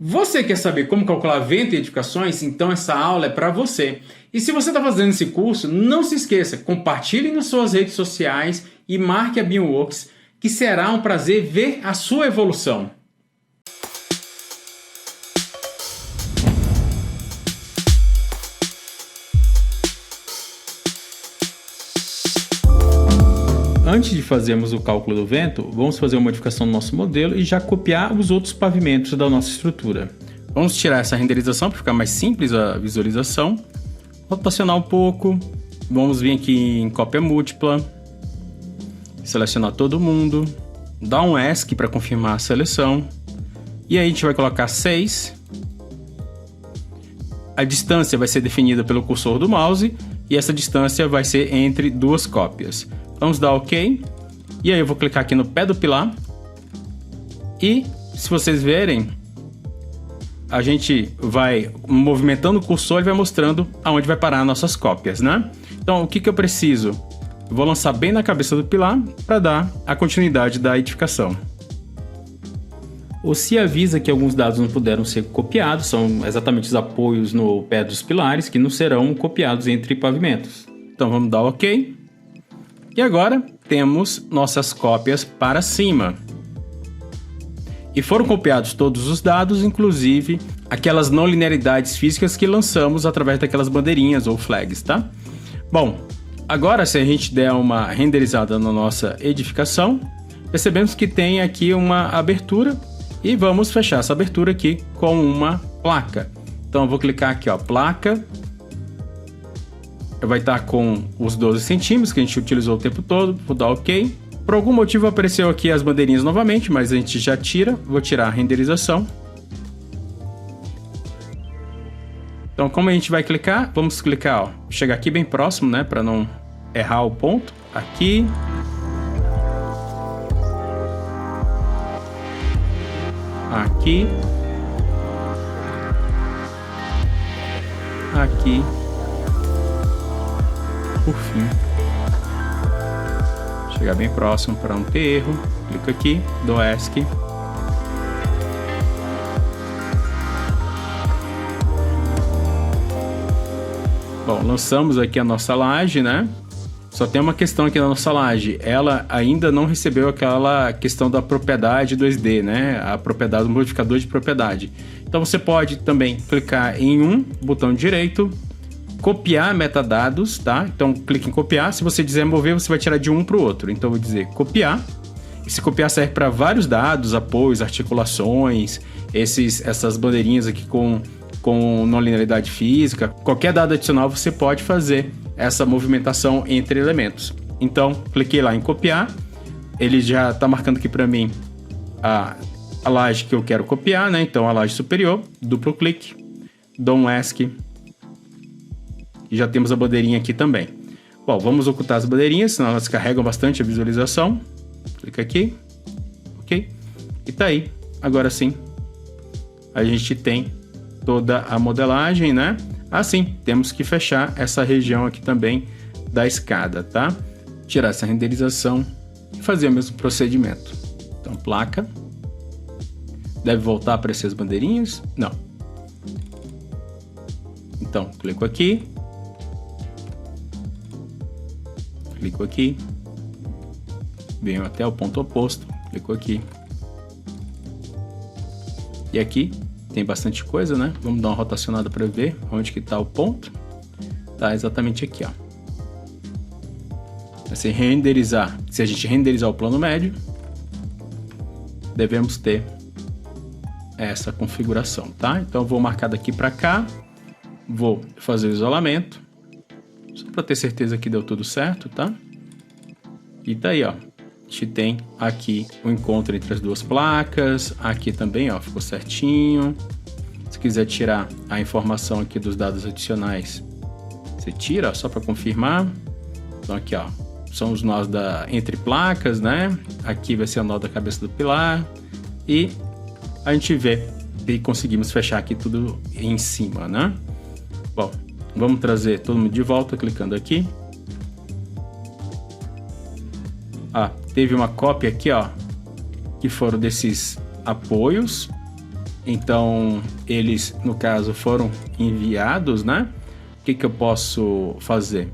Você quer saber como calcular vento e edificações? Então essa aula é para você. E se você está fazendo esse curso, não se esqueça, compartilhe nas suas redes sociais e marque a BeamWorks, que será um prazer ver a sua evolução. Antes de fazermos o cálculo do vento, vamos fazer uma modificação do nosso modelo e já copiar os outros pavimentos da nossa estrutura. Vamos tirar essa renderização para ficar mais simples a visualização. Rotacionar um pouco. Vamos vir aqui em cópia múltipla. Selecionar todo mundo. Dar um ESC para confirmar a seleção. E aí a gente vai colocar 6. A distância vai ser definida pelo cursor do mouse. E essa distância vai ser entre duas cópias. Vamos dar OK. E aí eu vou clicar aqui no pé do pilar. E se vocês verem, a gente vai movimentando o cursor e vai mostrando aonde vai parar nossas cópias, né? Então o que eu preciso? Eu vou lançar bem na cabeça do pilar para dar a continuidade da edificação. O se avisa que alguns dados não puderam ser copiados, são exatamente os apoios no pé dos pilares que não serão copiados entre pavimentos. Então vamos dar OK. E agora temos nossas cópias para cima. E foram copiados todos os dados, inclusive aquelas não linearidades físicas que lançamos através daquelas bandeirinhas ou flags, tá? Bom, agora se a gente der uma renderizada na nossa edificação, percebemos que tem aqui uma abertura e vamos fechar essa abertura aqui com uma placa. Então eu vou clicar aqui, ó, placa. Vai estar com os 12 centímetros que a gente utilizou o tempo todo. Vou dar OK. Por algum motivo apareceu aqui as bandeirinhas novamente, mas a gente já tira. Vou tirar a renderização. Então, como a gente vai clicar? Vamos clicar, ó, chegar aqui bem próximo, né, para não errar o ponto. Aqui. Aqui. Aqui. Por fim, chegar bem próximo para não ter erro, clico aqui, dou ESC. Bom, lançamos aqui a nossa laje, né? Só tem uma questão aqui na nossa laje, ela ainda não recebeu aquela questão da propriedade 2D, né? A propriedade do modificador de propriedade. Então você pode também clicar em um botão direito, copiar metadados, tá? Então clique em copiar. Se você dizer mover, você vai tirar de um para o outro. Então eu vou dizer copiar. Esse copiar serve para vários dados, apoios, articulações, essas bandeirinhas aqui com não linearidade física. Qualquer dado adicional você pode fazer essa movimentação entre elementos. Então cliquei lá em copiar. Ele já está marcando aqui para mim a laje que eu quero copiar, né? Então a laje superior, duplo clique, dou um ESC. E já temos a bandeirinha aqui também. Bom, vamos ocultar as bandeirinhas, senão elas carregam bastante a visualização. Clica aqui. OK. E tá aí. Agora sim, a gente tem toda a modelagem, né? Assim, temos que fechar essa região aqui também da escada, tá? Tirar essa renderização e fazer o mesmo procedimento. Então, placa. Deve voltar a aparecer as bandeirinhas? Não. Então, clico aqui. Clico aqui, venho até o ponto oposto, clico aqui. E aqui tem bastante coisa, né? Vamos dar uma rotacionada para ver onde que está o ponto. Tá exatamente aqui, ó. Se a gente renderizar o plano médio, devemos ter essa configuração, tá? Então eu vou marcar daqui para cá, vou fazer o isolamento. Só para ter certeza que deu tudo certo, tá? E tá aí, ó. A gente tem aqui o encontro entre as duas placas. Aqui também, ó, ficou certinho. Se quiser tirar a informação aqui dos dados adicionais, você tira, ó, só para confirmar. Então aqui, ó, são os nós entre placas, né? Aqui vai ser o nó da cabeça do pilar. E a gente vê que conseguimos fechar aqui tudo em cima, né? Bom, vamos trazer todo mundo de volta, clicando aqui. Teve uma cópia aqui, ó, que foram desses apoios. Então, eles, no caso, foram enviados, né? O que eu posso fazer?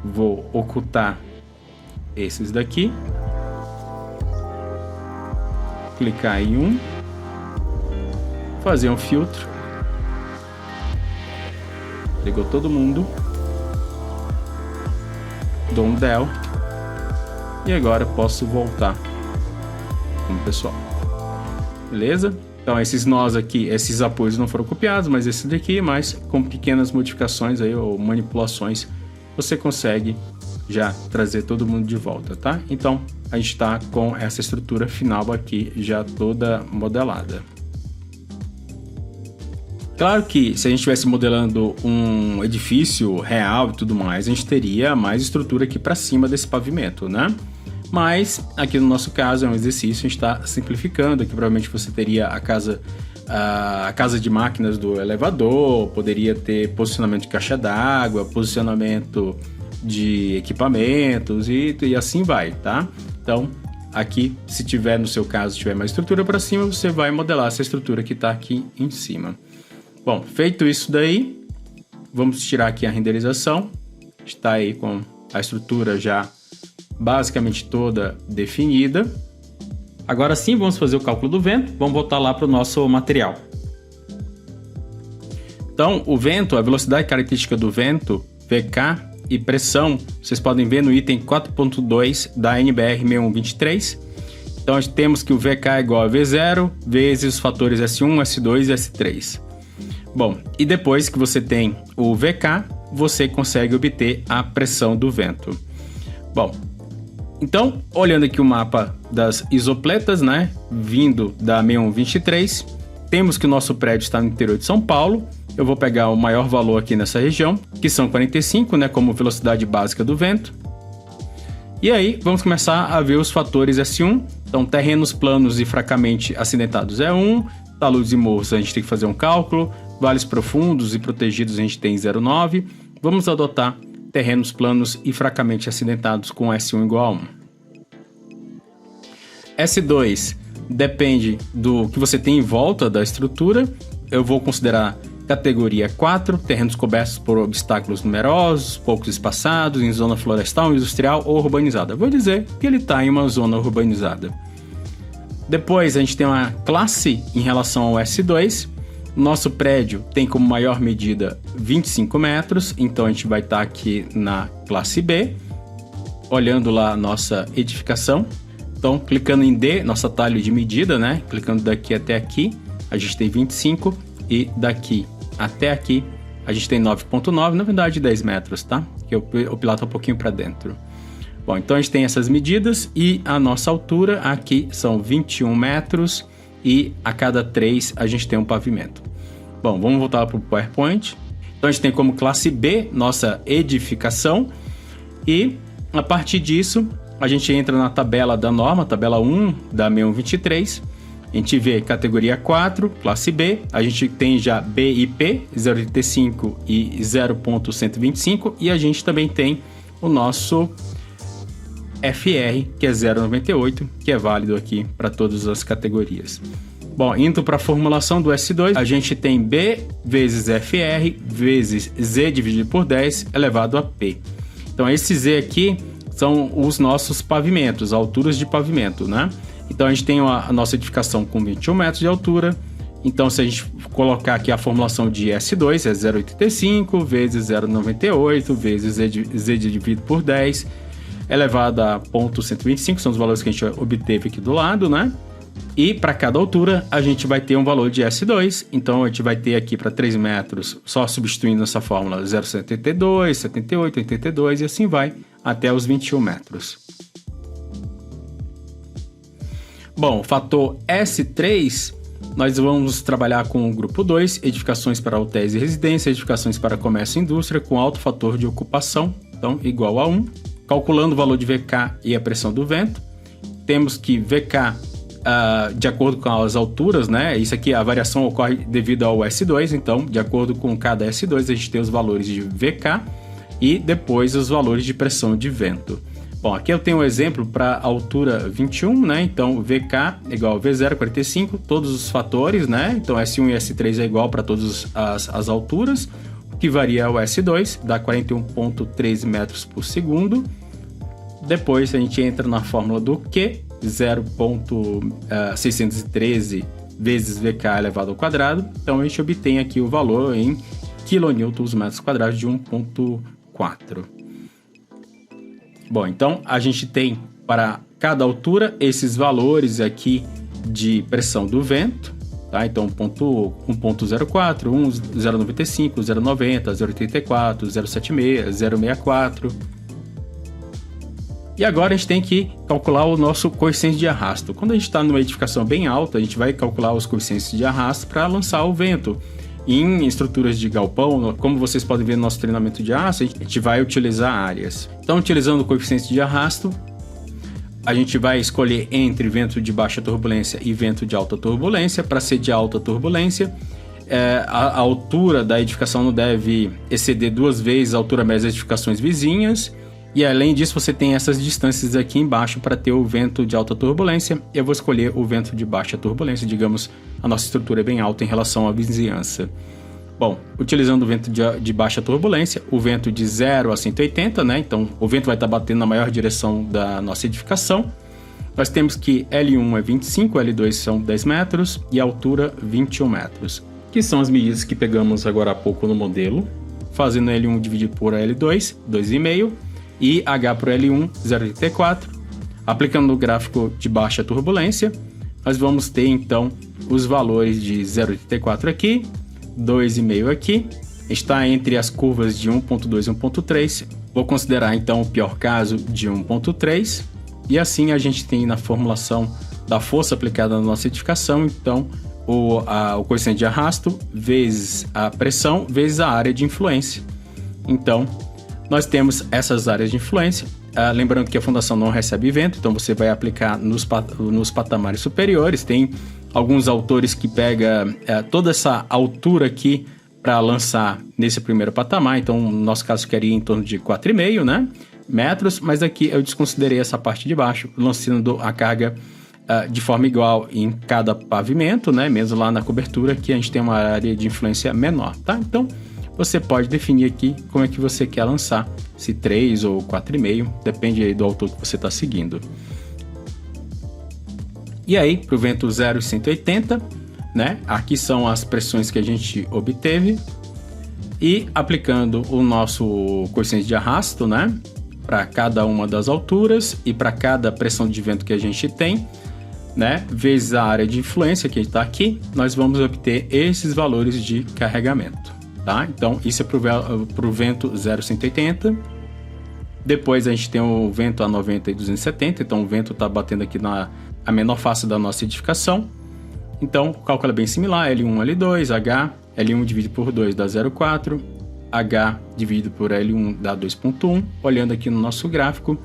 Vou ocultar esses daqui. Clicar em um. Fazer um filtro. Pegou todo mundo. Dou um del. E agora posso voltar com o pessoal. Beleza? Então esses nós aqui, esses apoios não foram copiados, mas esse daqui, mas com pequenas modificações aí ou manipulações, você consegue já trazer todo mundo de volta, tá? Então a gente está com essa estrutura final aqui já toda modelada. Claro que se a gente estivesse modelando um edifício real e tudo mais, a gente teria mais estrutura aqui para cima desse pavimento, né? Mas aqui no nosso caso é um exercício, a gente está simplificando. Aqui provavelmente você teria a casa de máquinas do elevador, poderia ter posicionamento de caixa d'água, posicionamento de equipamentos e assim vai, tá? Então aqui, se tiver no seu caso, tiver mais estrutura para cima, você vai modelar essa estrutura que está aqui em cima. Bom, feito isso daí, vamos tirar aqui a renderização. Está aí com a estrutura já basicamente toda definida. Agora sim, vamos fazer o cálculo do vento. Vamos voltar lá para o nosso material. Então, o vento, a velocidade característica do vento, VK e pressão, vocês podem ver no item 4.2 da NBR 6123. Então, nós temos que o VK é igual a V0 vezes os fatores S1, S2 e S3. Bom, e depois que você tem o VK, você consegue obter a pressão do vento. Bom, então, olhando aqui o mapa das isopletas, né, vindo da 6123, temos que o nosso prédio está no interior de São Paulo. Eu vou pegar o maior valor aqui nessa região, que são 45, né, como velocidade básica do vento. E aí, vamos começar a ver os fatores S1. Então, terrenos planos e fracamente acidentados é 1, taludes e morros a gente tem que fazer um cálculo, vales profundos e protegidos a gente tem 0,9. Vamos adotar terrenos planos e fracamente acidentados com S1 igual a 1. S2 depende do que você tem em volta da estrutura. Eu vou considerar categoria 4, terrenos cobertos por obstáculos numerosos, poucos espaçados, em zona florestal, industrial ou urbanizada. Vou dizer que ele está em uma zona urbanizada. Depois a gente tem uma classe em relação ao S2. Nosso prédio tem como maior medida 25 metros, então a gente vai estar aqui na classe B, olhando lá a nossa edificação. Então, clicando em D, nosso atalho de medida, né? Clicando daqui até aqui, a gente tem 25 e daqui até aqui a gente tem 9,9, na verdade 10 metros, tá? Que o pilar tá um pouquinho para dentro. Bom, então a gente tem essas medidas e a nossa altura aqui são 21 metros e a cada 3 a gente tem um pavimento. Bom, vamos voltar para o PowerPoint. Então a gente tem como classe B nossa edificação e a partir disso a gente entra na tabela da norma, tabela 1 da 6123. A gente vê categoria 4, classe B, a gente tem já BIP 0,85 e 0,125 e a gente também tem o nosso FR, que é 0,98, que é válido aqui para todas as categorias. Bom, indo para a formulação do S2, a gente tem B vezes FR vezes Z dividido por 10 elevado a P. Então, esse Z aqui são os nossos pavimentos, alturas de pavimento, né? Então, a gente tem a nossa edificação com 21 metros de altura. Então, se a gente colocar aqui a formulação de S2, é 0,85 vezes 0,98 vezes Z dividido por 10 elevado a 0,125, são os valores que a gente obteve aqui do lado, né? E para cada altura, a gente vai ter um valor de S2. Então, a gente vai ter aqui para 3 metros, só substituindo essa fórmula, 0,72, 78, 82 e assim vai até os 21 metros. Bom, fator S3, nós vamos trabalhar com o grupo 2, edificações para hotéis e residências, edificações para comércio e indústria com alto fator de ocupação, então igual a 1. Calculando o valor de VK e a pressão do vento, temos que VK, de acordo com as alturas, né? Isso aqui, a variação ocorre devido ao S2, então, de acordo com cada S2, a gente tem os valores de VK e depois os valores de pressão de vento. Bom, aqui eu tenho um exemplo para altura 21, né? Então, VK igual a V0, 45, todos os fatores, né? Então, S1 e S3 é igual para todas as alturas. O que varia é o S2, dá 41,3 metros por segundo. Depois, a gente entra na fórmula do Q, 0,613 vezes VK elevado ao quadrado. Então, a gente obtém aqui o valor em quilonewtons metros quadrados de 1,4. Bom, então a gente tem para cada altura esses valores aqui de pressão do vento, tá? Então 1.04, 0.95, 0.90, 0.84, 0.76, 0.64. E agora a gente tem que calcular o nosso coeficiente de arrasto. Quando a gente está numa edificação bem alta, a gente vai calcular os coeficientes de arrasto para lançar o vento. Em estruturas de galpão, como vocês podem ver no nosso treinamento de arrasto, a gente vai utilizar áreas. Então, utilizando o coeficiente de arrasto, a gente vai escolher entre vento de baixa turbulência e vento de alta turbulência. Para ser de alta turbulência, a altura da edificação não deve exceder 2 vezes a altura média das edificações vizinhas. E além disso, você tem essas distâncias aqui embaixo para ter o vento de alta turbulência. Eu vou escolher o vento de baixa turbulência, digamos, a nossa estrutura é bem alta em relação à vizinhança. Bom, utilizando o vento de baixa turbulência, o vento de 0 a 180, né? Então, o vento vai estar batendo na maior direção da nossa edificação. Nós temos que L1 é 25, L2 são 10 metros e a altura 21 metros. Que são as medidas que pegamos agora há pouco no modelo. Fazendo L1 dividido por L2, 2,5. E H por L1, 0,84. Aplicando no gráfico de baixa turbulência, nós vamos ter então os valores de 0,84 aqui, 2,5 aqui. Está entre as curvas de 1,2 e 1,3. Vou considerar então o pior caso de 1,3. E assim a gente tem na formulação da força aplicada na nossa edificação, então o coeficiente de arrasto vezes a pressão vezes a área de influência. Então, nós temos essas áreas de influência. Lembrando que a fundação não recebe vento, então você vai aplicar nos patamares superiores. Tem alguns autores que pegam toda essa altura aqui para lançar nesse primeiro patamar. Então, no nosso caso, ficaria em torno de 4,5, né, metros. Mas aqui eu desconsiderei essa parte de baixo, lançando a carga de forma igual em cada pavimento, né, mesmo lá na cobertura, que a gente tem uma área de influência menor, tá? Então, você pode definir aqui como é que você quer lançar, se 3 ou 4,5, depende aí do autor que você está seguindo. E aí, para o vento 0 e 180, né? Aqui são as pressões que a gente obteve. E aplicando o nosso coeficiente de arrasto, né, para cada uma das alturas e para cada pressão de vento que a gente tem, né, vezes a área de influência que está aqui, nós vamos obter esses valores de carregamento. Tá? Então, isso é para o vento 0 a 180. Depois a gente tem o vento a 90 e 270. Então, o vento está batendo aqui na menor face da nossa edificação. Então, o cálculo é bem similar. L1, L2, H. L1 dividido por 2 dá 0,4. H dividido por L1 dá 2,1. Olhando aqui no nosso gráfico,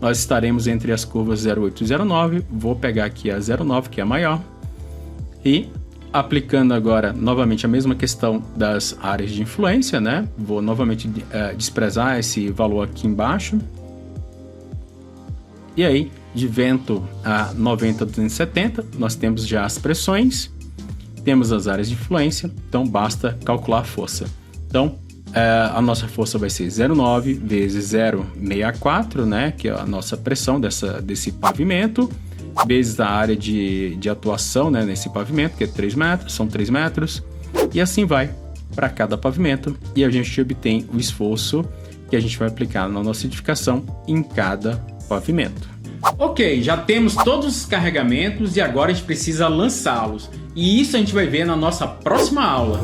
nós estaremos entre as curvas 0,8 e 0,9. Vou pegar aqui a 0,9, que é a maior. E aplicando agora novamente a mesma questão das áreas de influência, né? Vou novamente desprezar esse valor aqui embaixo. E aí, de vento a 90 a 270, nós temos já as pressões, temos as áreas de influência, então basta calcular a força. Então, a nossa força vai ser 0,9 vezes 0,64, né? Que é a nossa pressão desse pavimento, vezes a área de atuação, né, nesse pavimento, que é 3 metros, são 3 metros, e assim vai para cada pavimento, e a gente obtém o esforço que a gente vai aplicar na nossa edificação em cada pavimento. Ok, já temos todos os carregamentos e agora a gente precisa lançá-los, e isso a gente vai ver na nossa próxima aula.